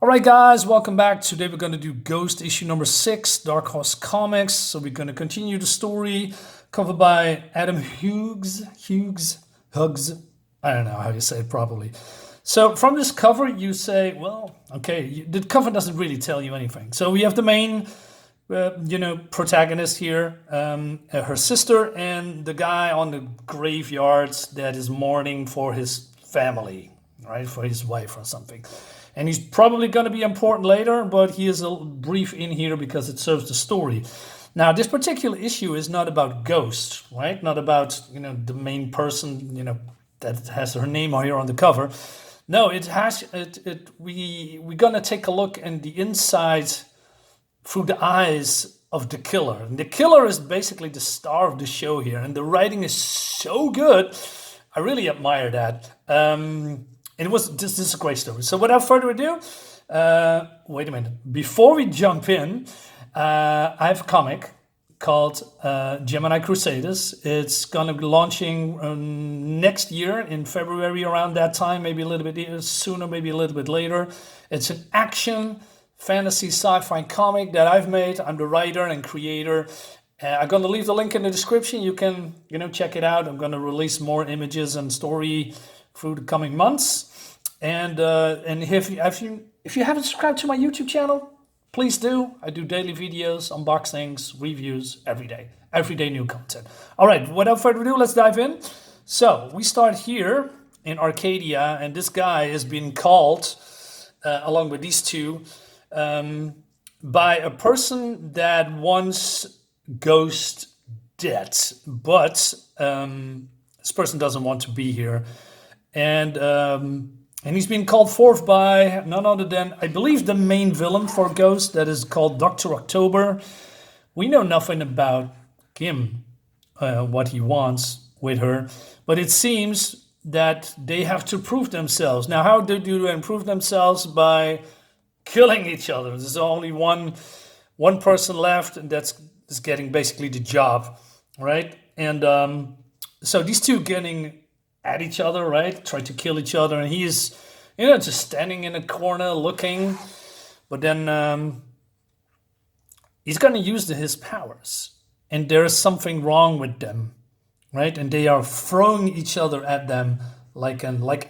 All right, guys, welcome back. Today we're going to do Ghost issue number 6, Dark Horse Comics. So we're going to continue the story covered by Adam Hughes. I don't know how you say it properly. So from this cover, you say, well, okay, the cover doesn't really tell you anything. So we have the main, protagonist here, her sister, and the guy on the graveyard that is mourning for his family, right, for his wife or something. And he's probably going to be important later, but he is a brief in here because it serves the story. Now, this particular issue is not about ghosts, right? Not about, the main person, that has her name here on the cover. No, it has, we're going to take a look in the inside through the eyes of the killer. And the killer is basically the star of the show here. And the writing is so good. I really admire that. And this is a great story. So without further ado, wait a minute. Before we jump in, I have a comic called Gemini Crusaders. It's going to be launching next year in February around that time, maybe a little bit sooner, maybe a little bit later. It's an action, fantasy, sci-fi comic that I've made. I'm the writer and creator. I'm going to leave the link in the description. You can, check it out. I'm going to release more images and story through the coming months, and if you haven't subscribed to my YouTube channel, please do. I do daily videos, unboxings, reviews every day new content. All right, without further ado, let's dive in. So we start here in Arcadia, and this guy is being called, along with these two, by a person that wants Ghost dead, but this person doesn't want to be here. And he's been called forth by none other than, I believe, the main villain for Ghost, that is called Dr. October. We know nothing about him, what he wants with her, but it seems that they have to prove themselves. Now, how do they improve themselves? By killing each other. There's only one person left, and that's getting basically the job, right? And so these two getting at each other, right? Try to kill each other, and he's, just standing in a corner looking. But then he's going to use his powers, and there is something wrong with them, right? And they are throwing each other at them like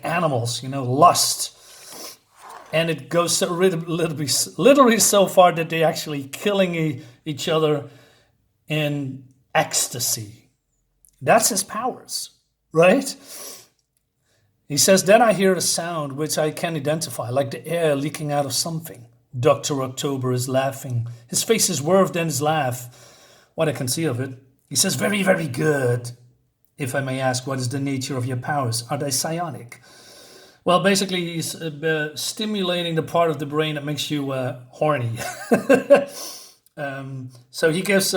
animals, lust. And it goes so literally so far that they actually killing each other in ecstasy. That's his powers. Right? He says, then I hear a sound which I can identify, like the air leaking out of something. Dr. October is laughing. His face is worse than his laugh, what I can see of it. He says, very, very good. If I may ask, what is the nature of your powers? Are they psionic? Well, basically, he's stimulating the part of the brain that makes you horny. So he gives,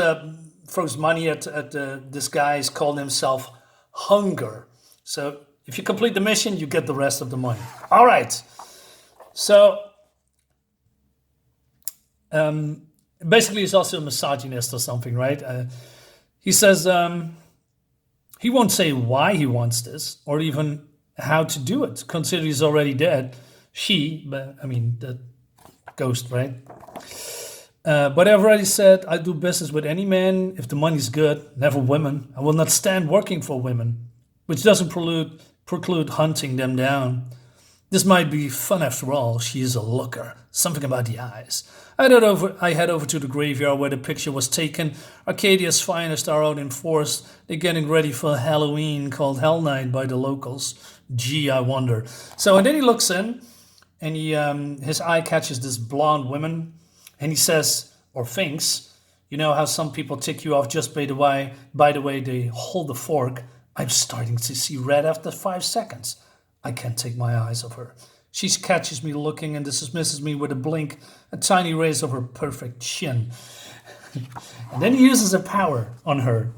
throws money at this guy. He's called himself Hunger. So if you complete the mission, you get the rest of the money. All right. So basically, he's also a misogynist or something, right? He says he won't say why he wants this or even how to do it, considering he's already dead. The ghost, right? But I've already said I do business with any man if the money's good, never women. I will not stand working for women, which doesn't preclude hunting them down. This might be fun after all. She is a looker. Something about the eyes. I head over to the graveyard where the picture was taken. Arcadia's finest are out in force. They're getting ready for Halloween called Hell Night by the locals. Gee, I wonder. So, and then he looks in, and his eye catches this blonde woman. And he says, or thinks, how some people tick you off just by the way they hold the fork. I'm starting to see red after 5 seconds. I can't take my eyes off her. She catches me looking and dismisses me with a blink, a tiny raise of her perfect chin. And then he uses a power on her.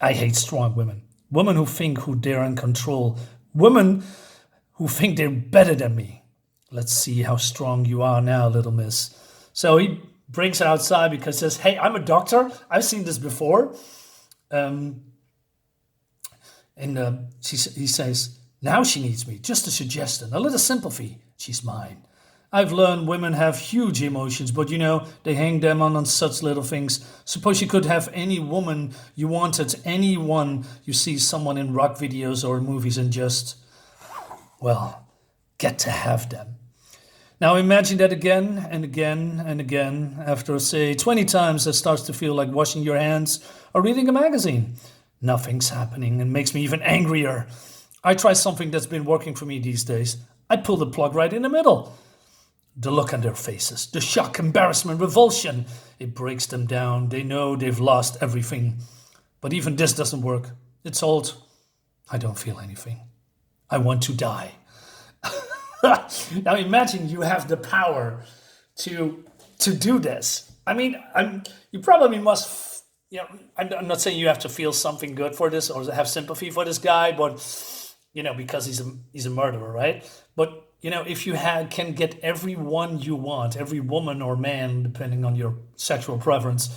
I hate strong women. Women who think who they're in control. Women who think they're better than me. Let's see how strong you are now, little miss. So he brings her outside because he says, hey, I'm a doctor. I've seen this before. He says, now she needs me. Just a suggestion, a little sympathy. She's mine. I've learned women have huge emotions, but they hang them on such little things. Suppose you could have any woman you wanted, anyone you see someone in rock videos or movies and just, well, get to have them. Now imagine that again and again and again. After, say, 20 times, it starts to feel like washing your hands or reading a magazine. Nothing's happening and makes me even angrier. I try something that's been working for me these days. I pull the plug right in the middle. The look on their faces, the shock, embarrassment, revulsion, it breaks them down. They know they've lost everything. But even this doesn't work. It's old. I don't feel anything. I want to die. Now imagine you have the power to do this. I mean, you probably must. I'm not saying you have to feel something good for this or have sympathy for this guy, but because he's a murderer, right? But if you can get everyone you want, every woman or man, depending on your sexual preference,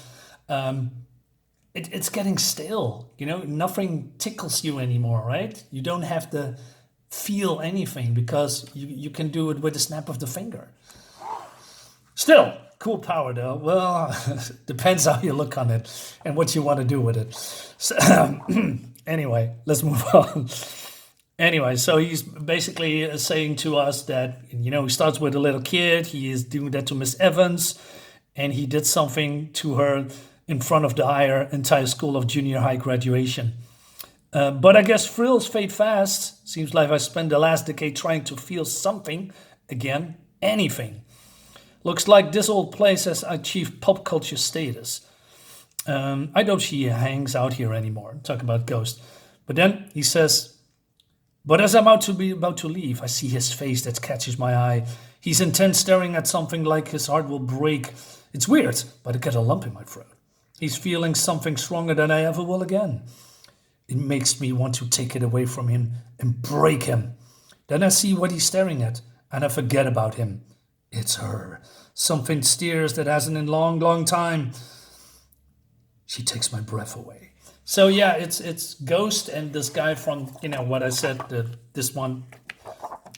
it's getting stale. Nothing tickles you anymore, right? You don't have to feel anything because you can do it with a snap of the finger. Still, cool power though. Well, depends how you look on it and what you want to do with it. So, anyway, let's move on. Anyway, so he's basically saying to us that, he starts with a little kid. He is doing that to Miss Evans, and he did something to her in front of the entire school of junior high graduation. But I guess thrills fade fast. Seems like I spent the last decade trying to feel something again, anything. Looks like this old place has achieved pop culture status. I don't see he hangs out here anymore. Talk about ghost. But then he says, but as I'm about to leave, I see his face that catches my eye. He's intent, staring at something like his heart will break. It's weird, but I get a lump in my throat. He's feeling something stronger than I ever will again. It makes me want to take it away from him and break him. Then I see what he's staring at, and I forget about him. It's her. Something steers that hasn't in a long, long time. She takes my breath away. So yeah, it's Ghost and this guy from, what I said, this one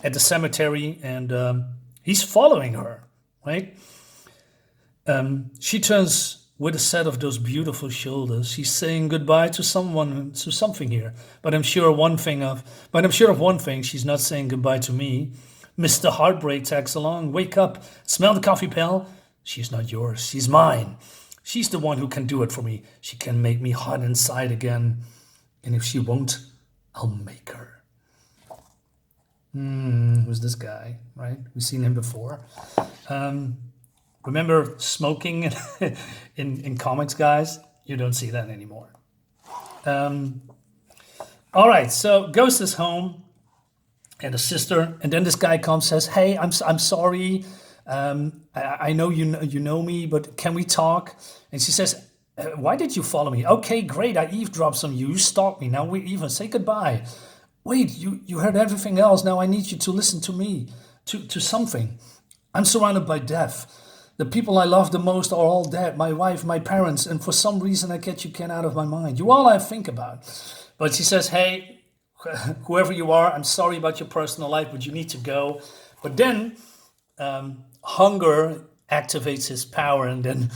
at the cemetery, and he's following her, right? She turns with a set of those beautiful shoulders. She's saying goodbye to something here. But I'm sure of one thing, she's not saying goodbye to me. Mr. Heartbreak tags along. Wake up, smell the coffee, pal. She's not yours, she's mine. She's the one who can do it for me. She can make me hot inside again. And if she won't, I'll make her. Who's this guy, right? We've seen him before. Remember smoking in comics, guys? You don't see that anymore. All right, so Ghost is home and a sister, and then this guy comes, says, "Hey, I'm sorry. I know you know me, but can we talk?" And she says, "Why did you follow me?" "Okay, great. I eavesdropped on you. You stalked me. Now we even say goodbye." "Wait, you heard everything else. Now I need you to listen to me, to something. I'm surrounded by death. The people I love the most are all dead. My wife, my parents, and for some reason I get you out of my mind. You're all I think about." But she says, "Hey, whoever you are, I'm sorry about your personal life, but you need to go." But then hunger activates his power, and then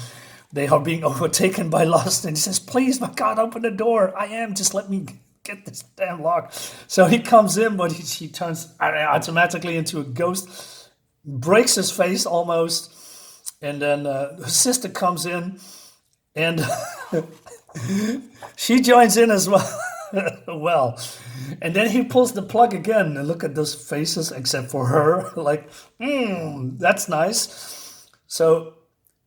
they are being overtaken by lust. And he says, "Please, my God, open the door. I am. Just let me get this damn lock." So he comes in, but she turns automatically into a ghost, breaks his face almost. And then her sister comes in, and she joins in as well. Well, and then he pulls the plug again, and look at those faces, except for her, like, that's nice. So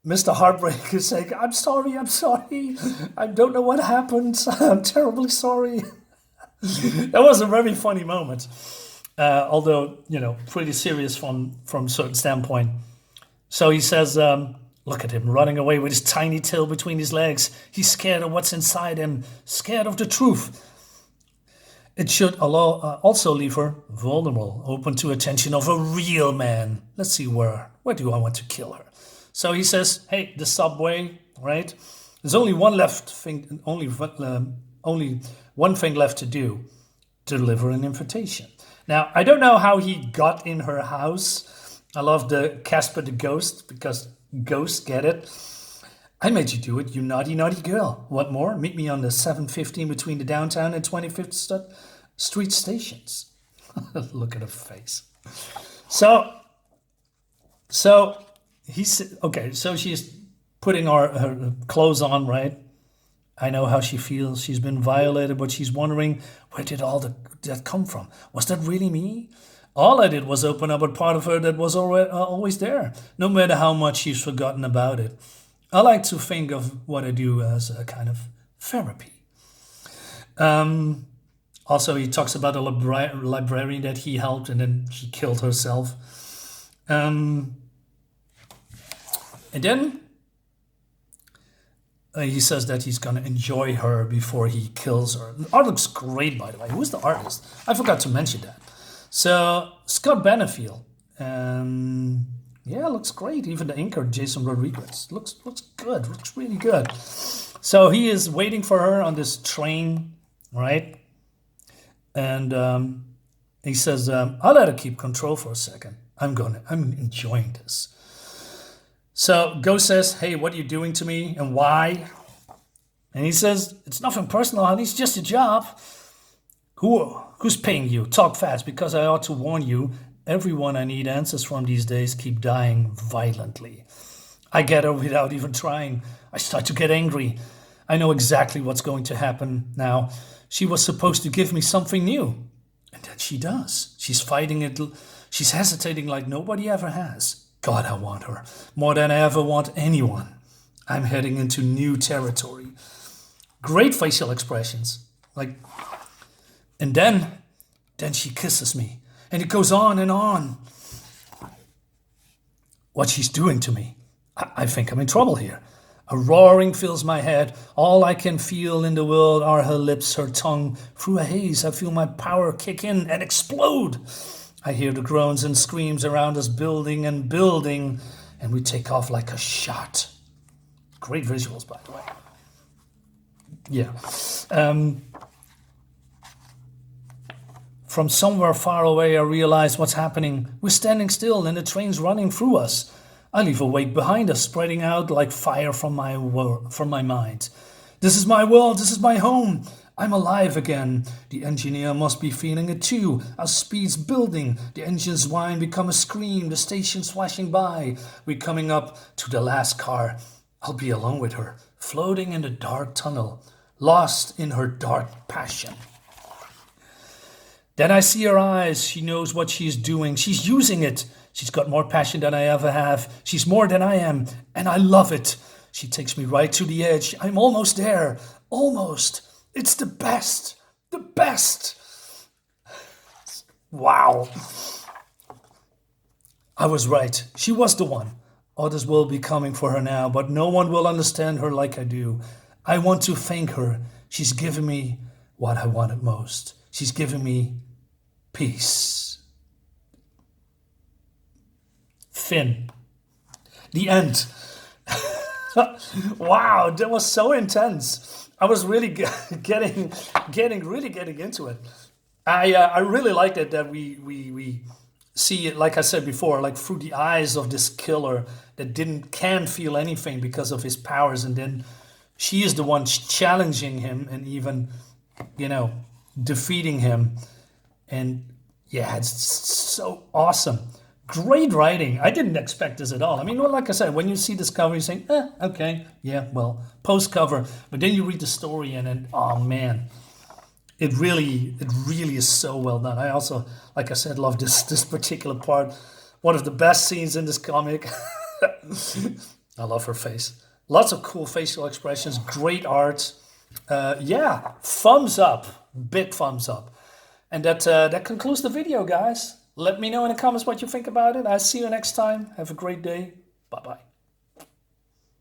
Mr. Heartbreak is saying, I'm sorry, I don't know what happened, I'm terribly sorry." That was a very funny moment, although, pretty serious from a certain standpoint. So he says, look at him running away with his tiny tail between his legs. He's scared of what's inside him, scared of the truth. It should also leave her vulnerable, open to attention of a real man. Let's see, where do I want to kill her? So he says, hey, the subway, right? There's only one thing left to do, deliver an invitation. Now, I don't know how he got in her house. I love the Casper the Ghost, because ghosts get it. I made you do it, you naughty, naughty girl. What more? Meet me on the 7:15 between the downtown and 25th Street stations. Look at her face. So he's okay. So she's putting her clothes on, right? I know how she feels. She's been violated, but she's wondering, where did all that come from? Was that really me? All I did was open up a part of her that was already, always there, no matter how much she's forgotten about it. I like to think of what I do as a kind of therapy. Also, he talks about a librarian that he helped, and then she killed herself. And then he says that he's going to enjoy her before he kills her. The art looks great, by the way. Who's the artist? I forgot to mention that. So, Scott Benefiel. Yeah, looks great. Even the inker, Jasen Rodriguez. Looks good. Looks really good. So he is waiting for her on this train, right? And he says, I'll let her keep control for a second. I'm enjoying this. So Ghost says, hey, what are you doing to me and why? And he says, it's nothing personal, honey. It's just a job. Who's paying you? Talk fast, because I ought to warn you. Everyone I need answers from these days keep dying violently. I get her without even trying. I start to get angry. I know exactly what's going to happen now. She was supposed to give me something new. And then she does. She's fighting it. She's hesitating like nobody ever has. God, I want her. More than I ever want anyone. I'm heading into new territory. Great facial expressions. And then she kisses me. And it goes on and on. What she's doing to me. I think I'm in trouble here. A roaring fills my head. All I can feel in the world are her lips, her tongue. Through a haze, I feel my power kick in and explode. I hear the groans and screams around us building, and we take off like a shot. Great visuals, by the way. Yeah. From somewhere far away, I realize what's happening. We're standing still and the train's running through us. I leave a wake behind us, spreading out like fire from my mind. This is my world. This is my home. I'm alive again. The engineer must be feeling it too. Our speed's building. The engines whine, become a scream. The station's flashing by. We're coming up to the last car. I'll be alone with her, floating in the dark tunnel, lost in her dark passion. Then I see her eyes. She knows what she's doing. She's using it. She's got more passion than I ever have. She's more than I am, and I love it. She takes me right to the edge. I'm almost there. Almost. It's the best. The best. Wow. I was right. She was the one. Others will be coming for her now, but no one will understand her like I do. I want to thank her. She's given me what I wanted most. She's given me peace. Finn. The end. Wow, that was so intense. I was really getting into it. I really liked it that we see it, like I said before, like through the eyes of this killer that can't feel anything because of his powers, and then she is the one challenging him and even, defeating him. And yeah, it's so awesome. Great writing. I didn't expect this at all. I mean, like I said, when you see this cover, you think, okay, yeah, well, post cover. But then you read the story and then, oh man, it really is so well done. I also, like I said, love this particular part. One of the best scenes in this comic. I love her face. Lots of cool facial expressions, great art. Yeah, thumbs up, big thumbs up. And that concludes the video, guys. Let me know in the comments what you think about it. I'll see you next time. Have a great day. Bye-bye.